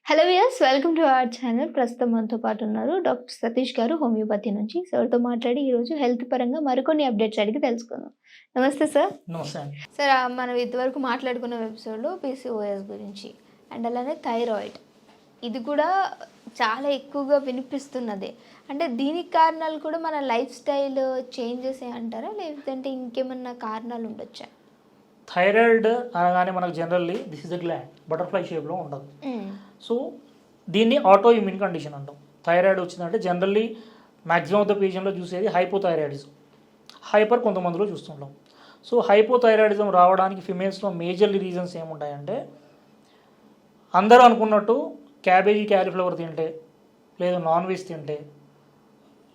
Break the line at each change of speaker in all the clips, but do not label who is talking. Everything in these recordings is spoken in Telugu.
Hello viewers, welcome to our channel. ప్రస్తుతం మనతో పాటు ఉన్నారు డాక్టర్ సతీష్ గారు, హోమియోపతి నుంచి. సార్తో మాట్లాడి ఈరోజు హెల్త్ పరంగా మరికొన్ని అప్డేట్స్ అడిగి తెలుసుకుందాం. నమస్తే సార్.
నమస్తే అండి.
సార్, మనం ఇంతవరకు మాట్లాడుకున్న ఎపిసోడ్లో పీసీఓఎస్ గురించి అండ్ అలానే థైరాయిడ్, ఇది కూడా చాలా ఎక్కువగా వినిపిస్తున్నదే. అంటే దీనికి కారణాలు కూడా మన లైఫ్ స్టైల్ చేంజెస్ అంటారా, లేదంటే ఇంకేమన్నా కారణాలు ఉండొచ్చా?
థైరాయిడ్ అనగానే మనకు generally this is the gland butterfly షేప్లో ఉండదు. సో దీన్ని ఆటో ఇమ్యూన్ కండిషన్ అంటాం. థైరాయిడ్ వచ్చిందంటే జనరల్లీ మ్యాక్సిమం ఆఫ్ ద పేషెంట్లో చూసేది హైపోథైరాయిడిజం, హైపర్ కొంతమందిలో చూస్తుంటాం. సో హైపోథైరాయిడిజం రావడానికి ఫిమేల్స్లో మేజర్లీ రీజన్స్ ఏముంటాయంటే, అందరూ అనుకున్నట్టు క్యాబేజీ క్యాలీఫ్లవర్ తింటే, లేదు నాన్ వెజ్ తింటే,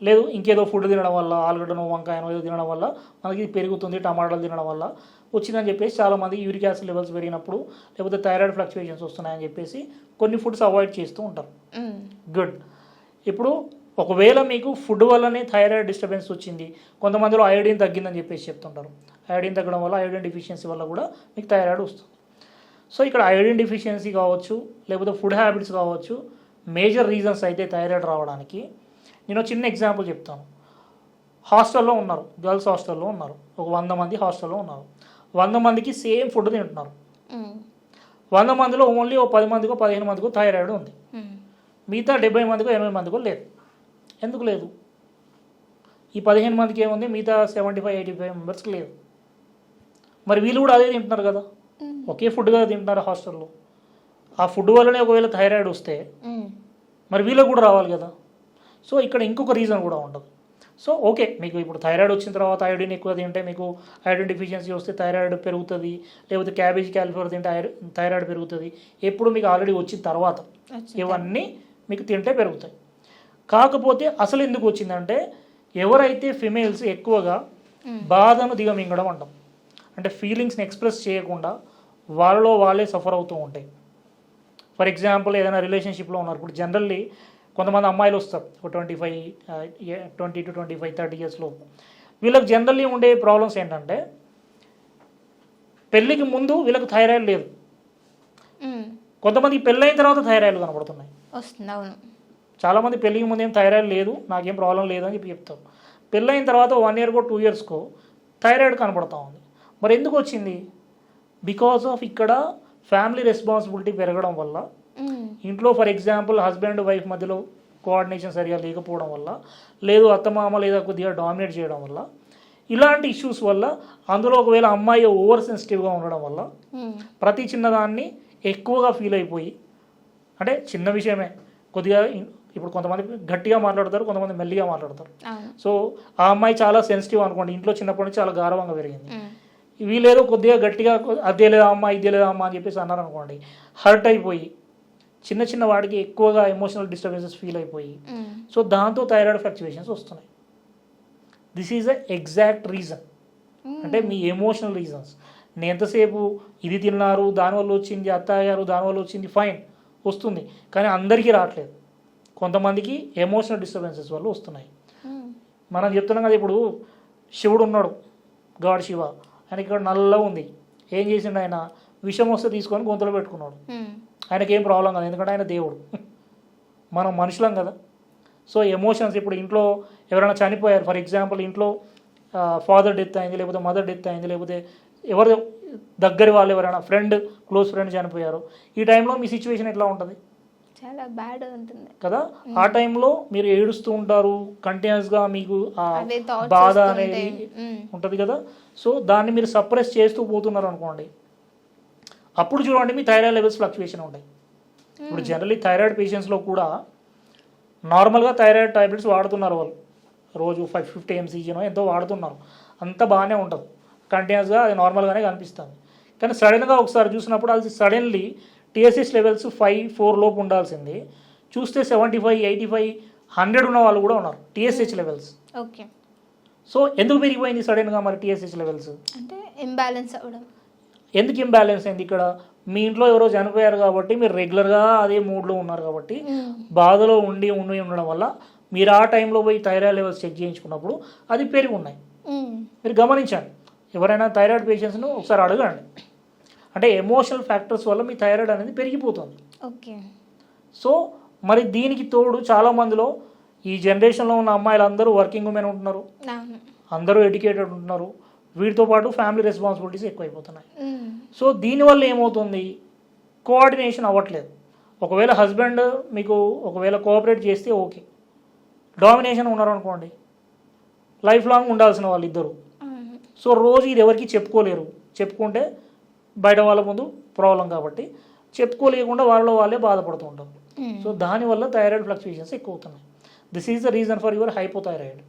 లేదు ఇంకేదో ఫుడ్ తినడం వల్ల, ఆలుగడ్డనో వంకాయనో ఏదో తినడం వల్ల మనకి పెరుగుతుంది, టమాటాలు తినడం వల్ల వచ్చిందని చెప్పేసి చాలామంది యూరిక్ యాసిడ్ లెవెల్స్ పెరిగినప్పుడు, లేకపోతే థైరాయిడ్ ఫ్లక్చువేషన్స్ వస్తున్నాయని చెప్పేసి కొన్ని ఫుడ్స్ అవాయిడ్ చేస్తూ ఉంటారు. గుడ్. ఇప్పుడు ఒకవేళ మీకు ఫుడ్ వల్లనే థైరాయిడ్ డిస్టర్బెన్స్ వచ్చింది, కొంతమందిలో అయోడిన్ తగ్గిందని చెప్పేసి చెప్తుంటారు. అయోడిన్ తగ్గడం వల్ల, అయోడిన్ డిఫిషియన్సీ వల్ల కూడా మీకు థైరాయిడ్ వస్తుంది. సో ఇక్కడ అయోడిన్ డిఫిషియన్సీ కావచ్చు, లేకపోతే ఫుడ్ హ్యాబిట్స్ కావచ్చు, మేజర్ రీజన్స్ అయితే థైరాయిడ్ రావడానికి. నేను చిన్న ఎగ్జాంపుల్ చెప్తాను. హాస్టల్లో ఉన్నారు, గర్ల్స్ హాస్టల్లో ఉన్నారు, ఒక 100 మంది హాస్టల్లో ఉన్నారు. 100 మందికి సేమ్ ఫుడ్ తింటున్నారు. 100 మందిలో ఓన్లీ ఓ 10 మందికో 15 మందికో థైరాయిడ్ ఉంది. మిగతా 70 మందికో 80 మందికో లేదు. ఎందుకు లేదు? ఈ 15 మందికి ఏముంది, మిగతా 75-85 మెంబర్స్కి లేదు. మరి వీళ్ళు కూడా అదే తింటున్నారు కదా, ఒకే ఫుడ్ కదా తింటున్నారు హాస్టల్లో. ఆ ఫుడ్ వల్లనే ఒకవేళ థైరాయిడ్ వస్తే మరి వీళ్ళకి కూడా రావాలి కదా. సో ఇక్కడ ఇంకొక రీజన్ కూడా ఉండదు. సో ఓకే, మీకు ఇప్పుడు థైరాయిడ్ వచ్చిన తర్వాత అయోడిన్ ఎక్కువ తింటే మీకు అయోడిన్ డిఫిషియన్సీ వస్తే థైరాయిడ్ పెరుగుతుంది, లేకపోతే క్యాబేజీ క్యాలిఫ్లవర్ తింటే థైరాయిడ్ పెరుగుతుంది. ఎప్పుడు మీకు ఆల్రెడీ వచ్చిన తర్వాత ఇవన్నీ మీకు తింటే పెరుగుతాయి. కాకపోతే అసలు ఎందుకు వచ్చిందంటే, ఎవరైతే ఫిమేల్స్ ఎక్కువగా బాధను దిగమింగడం అంటాం, అంటే ఫీలింగ్స్ని ఎక్స్ప్రెస్ చేయకుండా వాళ్ళలో వాళ్ళే సఫర్ అవుతూ ఉంటాయి. ఫర్ ఎగ్జాంపుల్, ఏదైనా రిలేషన్షిప్లో ఉన్నారు. ఇప్పుడు జనరల్లీ కొంతమంది అమ్మాయిలు వస్తారు ఒక 20 to 25, 30 ఇయర్స్లో. వీళ్ళకి జనరల్లీ ఉండే ప్రాబ్లమ్స్ ఏంటంటే, పెళ్ళికి ముందు వీళ్ళకి థైరాయిడ్ లేదు, కొంతమందికి పెళ్ళైన తర్వాత థైరాయిడ్ కనబడుతున్నాయి. చాలామంది పెళ్ళికి ముందు ఏం థైరాయిడ్ లేదు, నాకేం ప్రాబ్లం లేదు అని చెప్తారు. పెళ్ళైన తర్వాత 1 yearకో 2 yearస్కో థైరాయిడ్ కనబడుతూ ఉంది. మరి ఎందుకు వచ్చింది? బికాస్ ఆఫ్ ఇక్కడ ఫ్యామిలీ రెస్పాన్సిబిలిటీ పెరగడం వల్ల, ఇంట్లో ఫర్ ఎగ్జాంపుల్ హస్బెండ్ వైఫ్ మధ్యలో కోఆర్డినేషన్ సరిగా లేకపోవడం వల్ల, లేదు అత్తమామ లేదా కొద్దిగా డామినేట్ చేయడం వల్ల, ఇలాంటి ఇష్యూస్ వల్ల, అందులో ఒకవేళ అమ్మాయి ఓవర్ సెన్సిటివ్గా ఉండడం వల్ల ప్రతి చిన్నదాన్ని ఎక్కువగా ఫీల్ అయిపోయి, అంటే చిన్న విషయమే కొద్దిగా, ఇప్పుడు కొంతమంది గట్టిగా మాట్లాడతారు, కొంతమంది మెల్లిగా మాట్లాడతారు. సో ఆ అమ్మాయి చాలా సెన్సిటివ్ అనుకోండి, ఇంట్లో చిన్నప్పటి నుంచి చాలా గౌరవంగా పెరిగింది. వీళ్ళేదో కొద్దిగా గట్టిగా అదే లేదా అమ్మ ఇదే లేదా అమ్మ అని చెప్పేసి అన్నారు అనుకోండి, హర్ట్ అయిపోయి చిన్న చిన్న వాడికి ఎక్కువగా ఎమోషనల్ డిస్టర్బెన్సెస్ ఫీల్ అయిపోయి, సో దాంతో థైరాయిడ్ ఫ్లక్చువేషన్స్ వస్తున్నాయి. This is the exact reason. అంటే మీ ఎమోషనల్ రీజన్స్. నేను ఎంతసేపు ఇది తిన్నారు దానివల్ల వచ్చింది, అత్తగారు దానివల్ల వచ్చింది, ఫైన్ వస్తుంది, కానీ అందరికీ రావట్లేదు. కొంతమందికి ఎమోషనల్ డిస్టర్బెన్సెస్ వల్ల వస్తున్నాయి. మనం చెప్తున్నాం కదా, ఇప్పుడు శివుడు ఉన్నాడు, గాడ్ శివ, ఆయనకి ఇక్కడ నల్ల ఉంది. ఏం చేసిండు ఆయన? విషం వస్తే తీసుకొని గొంతులో పెట్టుకున్నాడు. ఆయనకి ఏం ప్రాబ్లం కాదు, ఎందుకంటే ఆయన దేవుడు, మనం మనుషులం కదా. సో ఎమోషన్స్, ఇప్పుడు ఇంట్లో ఎవరైనా చనిపోయారు, ఫర్ ఎగ్జాంపుల్ ఇంట్లో ఫాదర్ డెత్ అయింది, లేకపోతే మదర్ డెత్ అయింది, లేకపోతే ఎవరు దగ్గర వాళ్ళు ఎవరైనా క్లోజ్ ఫ్రెండ్ చనిపోయారు, ఈ టైంలో మీ సిచ్యువేషన్ ఎట్లా ఉంటుంది?
చాలా బ్యాడ్ ఉంటుంది
కదా. ఆ టైంలో మీరు ఏడుస్తూ ఉంటారు, కంటిన్యూస్గా మీకు ఆ బాధ అనేది ఉంటుంది కదా. సో దాన్ని మీరు సప్రెస్ చేస్తూ పోతున్నారు అనుకోండి, అప్పుడు చూడండి మీ థైరాయిడ్ లెవెల్స్ ఫ్లక్చువేషన్ ఉంటాయి. ఇప్పుడు జనరల్లీ థైరాయిడ్ పేషెంట్స్లో కూడా నార్మల్గా థైరాయిడ్ టాబ్లెట్స్ వాడుతున్నారు, వాళ్ళు రోజు 550 mcgనో ఎంతో వాడుతున్నారు, అంతా బాగానే ఉంటుంది, కంటిన్యూస్గా అది నార్మల్గానే కనిపిస్తుంది. కానీ సడన్గా ఒకసారి చూసినప్పుడు అది సడన్లీ TSH లెవెల్స్ 5-4 లోపు ఉండాల్సింది, చూస్తే 75, 85, 100 ఉన్న వాళ్ళు కూడా ఉన్నారు TSH లెవెల్స్.
ఓకే.
సో ఎందుకు పెరిగిపోయింది సడన్గా మరి TSH లెవెల్స్?
అంటే ఇంబ్యాలెన్స్ అవ్వడం.
ఎందుకు ఇంబ్యాలెన్స్ అయింది? ఇక్కడ మీ ఇంట్లో ఎవరో చనిపోయారు కాబట్టి మీరు రెగ్యులర్గా అదే మూడ్లో ఉన్నారు కాబట్టి, బాధలో ఉండడం వల్ల మీరు ఆ టైంలో పోయి థైరాయిడ్ లెవెల్స్ చెక్ చేయించుకున్నప్పుడు అది పెరిగి ఉన్నాయి. మీరు గమనించండి, ఎవరైనా థైరాయిడ్ పేషెంట్స్ను ఒకసారి అడగండి. అంటే ఎమోషనల్ ఫ్యాక్టర్స్ వల్ల మీ థైరాయిడ్ అనేది పెరిగిపోతుంది.
ఓకే.
సో మరి దీనికి తోడు చాలా మందిలో ఈ జనరేషన్లో ఉన్న అమ్మాయిలు అందరూ వర్కింగ్ ఉమెన్ ఉంటున్నారు, అందరూ ఎడ్యుకేటెడ్ ఉంటున్నారు, వీటితో పాటు ఫ్యామిలీ రెస్పాన్సిబిలిటీస్ ఎక్కువైపోతున్నాయి. సో దీనివల్ల ఏమవుతుంది, కోఆర్డినేషన్ అవ్వట్లేదు. ఒకవేళ హస్బెండ్ మీకు ఒకవేళ కోఆపరేట్ చేస్తే ఓకే, డామినేషన్ ఉన్నారనుకోండి లైఫ్ లాంగ్ ఉండాల్సిన వాళ్ళు ఇద్దరు. సో రోజు ఇది ఎవరికి చెప్పుకోలేరు, చెప్పుకుంటే బయట వాళ్ళ ముందు ప్రాబ్లం కాబట్టి చెప్పుకోలేకుండా వాళ్ళలో వాళ్ళే బాధపడుతూ ఉంటారు. సో దానివల్ల థైరాయిడ్ ఫ్లక్చుయేషన్స్ ఎక్కువ అవుతున్నాయి. This is the reason for your hypothyroid.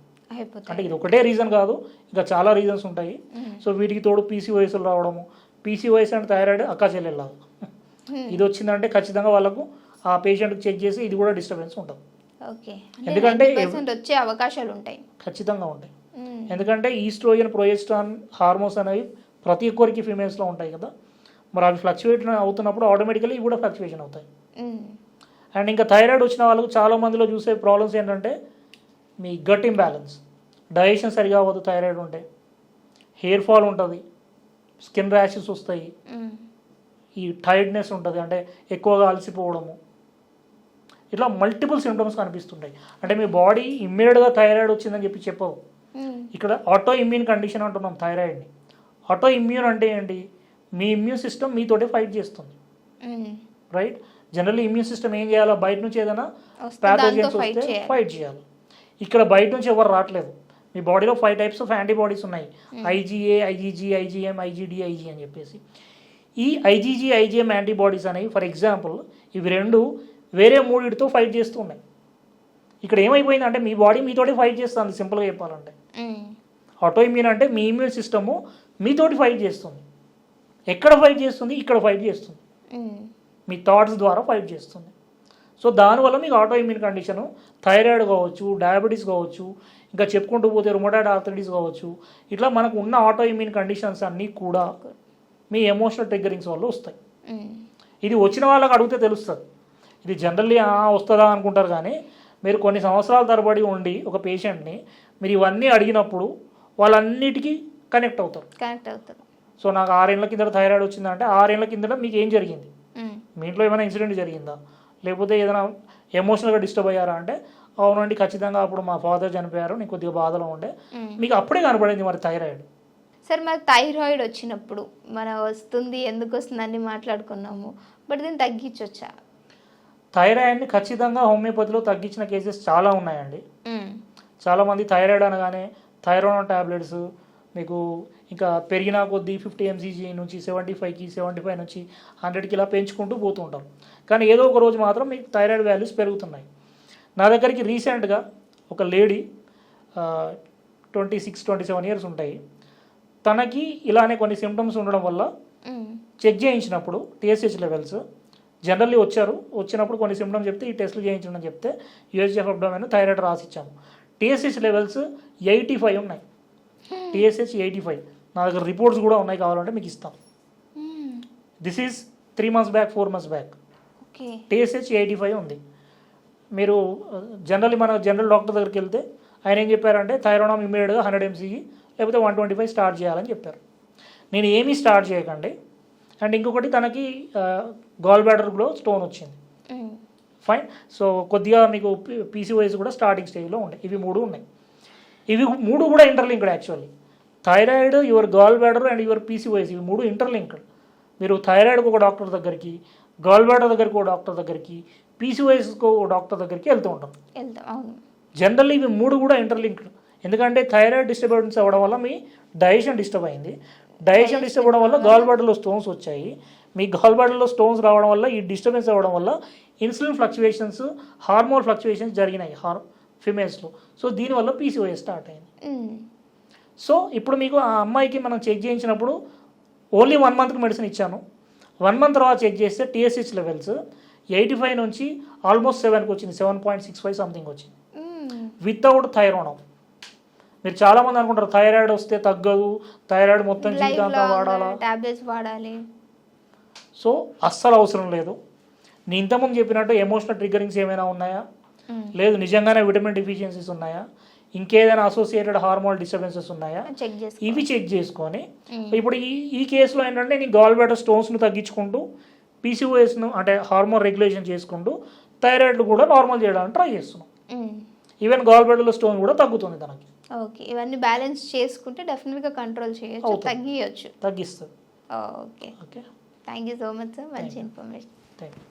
అంటే ఇది ఒకటే రీజన్ కాదు, ఇంకా చాలా రీజన్స్ ఉంటాయి. సో వీటికి తోడు పీసీఓఎస్లు రావడము, పీసీఓఎస్ అంటే థైరాయిడ్ అక్కా చెల్లెల్లాగా ఇది వచ్చిందంటే ఖచ్చితంగా వాళ్ళకు ఆ పేషెంట్కి చెక్ చేసి ఇది కూడా డిస్టర్బెన్స్ ఉంటుంది. ఎందుకంటే
వచ్చే అవకాశాలు ఉంటాయి,
ఖచ్చితంగా ఉంటాయి. ఎందుకంటే ఈస్ట్రోజన్, ప్రొజెస్ట్రాన్ హార్మోన్స్ అనేవి ప్రతి ఒక్కరికి ఫీమేల్స్లో ఉంటాయి కదా, మరి అవి ఫ్లక్చువేట్ అవుతున్నప్పుడు ఆటోమేటికలీ ఇవి కూడా ఫ్లక్చువేషన్ అవుతాయి. అండ్ ఇంకా థైరాయిడ్ వచ్చిన వాళ్ళకు చాలా మందిలో చూసే ప్రాబ్లమ్స్ ఏంటంటే మీ గట్ ఇంబ్యాలెన్స్, డైజెషన్ సరిగా అవ్వదు థైరాయిడ్ ఉంటే, హెయిర్ ఫాల్ ఉంటుంది, స్కిన్ ర్యాషెస్ వస్తాయి, ఈ టైర్డ్నెస్ ఉంటుంది అంటే ఎక్కువగా అలసిపోవడము, ఇట్లా మల్టిపుల్ సిమ్టమ్స్ కనిపిస్తుంటాయి. అంటే మీ బాడీ ఇమ్మీడియట్గా థైరాయిడ్ వచ్చిందని చెప్పి చెప్పవు. ఇక్కడ ఆటో ఇమ్యూన్ కండిషన్ అంటున్నాం థైరాయిడ్ని. ఆటో ఇమ్యూన్ అంటే ఏంటి, మీ ఇమ్యూన్ సిస్టమ్ మీతోటే ఫైట్ చేస్తుంది, రైట్? జనరల్లీ ఇమ్యూన్ సిస్టమ్ ఏం చేయాలో, బయట నుంచి ఏదైనా ప్యాథోజన్స్ వస్తే ఫైట్ చేయాలి. ఇక్కడ బయట నుంచి ఎవరు రావట్లేదు, మీ బాడీలో 5 types ఆఫ్ యాంటీబాడీస్ ఉన్నాయి, ఐజీఏ, ఐజీజీ, ఐజీఎం, ఐజీడీ, ఐజీ అని చెప్పేసి. ఈ ఐజీజీ, ఐజీఎం యాంటీబాడీస్ అనేవి ఫర్ ఎగ్జాంపుల్ ఇవి రెండు వేరే మూడిటితో ఫైట్ చేస్తూ ఉన్నాయి. ఇక్కడ ఏమైపోయిందంటే మీ బాడీ మీతోటి ఫైట్ చేస్తుంది, సింపుల్గా చెప్పాలంటే. ఆటో ఇమ్యూన్ అంటే మీ ఇమ్యూన్ సిస్టము మీతోటి ఫైట్ చేస్తుంది. ఎక్కడ ఫైట్ చేస్తుంది, ఇక్కడ ఫైట్ చేస్తుంది, మీ థాట్స్ ద్వారా ఫైట్ చేస్తుంది. సో దానివల్ల మీకు ఆటో ఇమ్యూన్ కండిషను థైరాయిడ్ కావచ్చు, డయాబెటీస్ కావచ్చు, ఇంకా చెప్పుకుంటూ పోతే రుమటాయిడ్ ఆర్థరైటిస్ కావచ్చు, ఇట్లా మనకు ఉన్న ఆటో ఇమ్యూన్ కండిషన్స్ అన్నీ కూడా మీ ఎమోషనల్ ట్రిగ్గరింగ్స్ వల్ల వస్తాయి. ఇది వచ్చిన వాళ్ళకి అడిగితే తెలుస్తుంది. ఇది జనరల్లీ వస్తుందా అనుకుంటారు, కానీ మీరు కొన్ని సంవత్సరాల తరబడి ఉండి ఒక పేషెంట్ని మీరు ఇవన్నీ అడిగినప్పుడు వాళ్ళన్నిటికీ కనెక్ట్ అవుతారు. సో నాకు 6 ఏళ్ల కింద థైరాయిడ్ వచ్చిందంటే 6 ఏళ్ల కింద మీకు ఏం జరిగింది, మీ ఇంట్లో ఏమైనా ఇన్సిడెంట్ జరిగిందా, లేకపోతే ఏదైనా ఎమోషనల్గా డిస్టర్బ్ అయ్యారా అంటే అవునండి ఖచ్చితంగా అప్పుడు మా ఫాదర్ చనిపోయారు, నేను కొద్దిగా బాధలో ఉండే, మీకు అప్పుడే కనపడింది మరి థైరాయిడ్.
సార్ మరి థైరాయిడ్ వచ్చినప్పుడు మన వస్తుంది, ఎందుకు వస్తుంది అన్ని మాట్లాడుకున్నాము, బట్ దీన్ని తగ్గించవచ్చా?
థైరాయిడ్ని ఖచ్చితంగా హోమియోపతిలో తగ్గించిన కేసెస్ చాలా ఉన్నాయండి. చాలామంది థైరాయిడ్ అనగానే థైరాయిడ్ టాబ్లెట్స్ మీకు ఇంకా పెరిగిన కొద్దీ 50 mcg నుంచి 75కి, 75 నుంచి 100కి ఇలా పెంచుకుంటూ పోతూ ఉంటారు. కానీ ఏదో ఒక రోజు మాత్రం మీకు థైరాయిడ్ వాల్యూస్ పెరుగుతున్నాయి. నా దగ్గరికి రీసెంట్గా ఒక లేడీ 26-27 years ఉంటాయి, తనకి ఇలానే కొన్ని సిమ్టమ్స్ ఉండడం వల్ల చెక్ చేయించినప్పుడు టీఎస్హెచ్ లెవెల్స్ జనరల్లీ వచ్చినప్పుడు కొన్ని సిమ్టమ్స్ చెప్తే ఈ టెస్టులు చేయించడం అని చెప్తే యూఎస్జిఎఫ్ అబ్డామిన్ థైరాయిడ్ రాసిచ్చాము. టీఎస్హెచ్ లెవెల్స్ 85 ఉన్నాయి, టీఎస్హెచ్ 85. నా దగ్గర రిపోర్ట్స్ కూడా ఉన్నాయి, కావాలంటే మీకు ఇస్తాం. This is 3 months back, 4 months back. TSH 85 ఉంది. మీరు జనరల్లీ మన జనరల్ డాక్టర్ దగ్గరికి వెళ్తే ఆయన ఏం చెప్పారంటే థైరాయిడ్ ఇమీడియట్గా 100 mcg లేకపోతే 125 స్టార్ట్ చేయాలని చెప్పారు. నేను ఏమీ స్టార్ట్ చేయకండి. అండ్ ఇంకొకటి తనకి గాల్ బ్లాడర్లో స్టోన్ వచ్చింది, ఫైన్. సో కొద్దిగా మీకు పీసీఓఎస్ కూడా స్టార్టింగ్ స్టేజ్లో ఉన్నాయి. ఇవి 3 ఉన్నాయి. ఇవి 3 కూడా interlinked actually. Thyroid, your gallbladder and your PCOS ఇవి 3 ఇంటర్లింక్డ్. మీరు థైరాయిడ్కి ఒక డాక్టర్ దగ్గరికి, గాల్ బ్లాడర్ దగ్గరికి ఒక డాక్టర్ దగ్గరికి, పీసీఓఎస్కి ఒక డాక్టర్ దగ్గరికి వెళ్తూ ఉంటాం. జనరల్లీ ఇవి 3 కూడా ఇంటర్లింక్డ్. ఎందుకంటే థైరాయిడ్ డిస్టర్బెన్స్ అవ్వడం వల్ల మీ డైజెషన్ డిస్టర్బ్ అయింది, డైజెషన్ డిస్టర్బ్ అవ్వడం వల్ల గాల్ బ్లాడర్లో స్టోన్స్ వచ్చాయి, మీ గాల్ బ్లాడర్లో స్టోన్స్ రావడం వల్ల ఈ డిస్టర్బెన్స్ అవ్వడం వల్ల ఇన్సులిన్ ఫ్లక్చువేషన్స్, హార్మోన్ ఫ్లక్చువేషన్స్ జరిగినాయి ఫిమేల్స్లో. సో దీనివల్ల పీసీఓఎస్ స్టార్ట్ అయింది. సో ఇప్పుడు మీకు ఆ అమ్మాయికి మనం చెక్ చేయించినప్పుడు ఓన్లీ 1 monthకి మెడిసిన్ ఇచ్చాను. 1 month తర్వాత చెక్ చేస్తే టీఎస్హెచ్ లెవెల్స్ 85 నుంచి ఆల్మోస్ట్ 7కి వచ్చింది, 7.65 సంథింగ్ వచ్చింది వితౌట్ థైరాయిడ్. మీరు చాలామంది అనుకుంటారు థైరాయిడ్ వస్తే తగ్గదు, థైరాయిడ్ మొత్తం జీవితాంతం
వాడాలి.
సో అస్సలు అవసరం లేదు. నేను ఇంతకుముందు చెప్పినట్టు ఎమోషనల్ ట్రిగ్గరింగ్స్ ఏమైనా ఉన్నాయా, లేదు నిజంగానే విటమిన్ డిఫిషియన్సీస్ ఉన్నాయా, ఇంకేదైనా అసోసియేటెడ్ హార్మోనల్ డిస్టర్బెన్సెస్ ఉన్నాయా, ఇవి చెక్ చేసుకొని ఇప్పుడు ఈ కేసులో ఏంటంటే నేను గాల్ బ్లాడర్ స్టోన్స్ను తగ్గించుకుంటూ పీసీఓఎస్ను అంటే హార్మోన్ రెగ్యులేషన్ చేసుకుంటూ థైరాయిడ్ కూడా నార్మల్ చేయడానికి ట్రై చేస్తున్నాం. ఈవెన్ గాల్ బ్లాడర్లో స్టోన్ కూడా తగ్గుతుంది తనకి.
ఓకే, ఇవన్నీ బ్యాలెన్స్ చేసుకుంటే డెఫినెట్గా కంట్రోల్ చేయొచ్చు, తగ్గిస్తుంది.
తగ్గిస్తుంది.
Okay
okay,
thank you so much sir, మంచి ఇన్ఫర్మేషన్.
Thank you.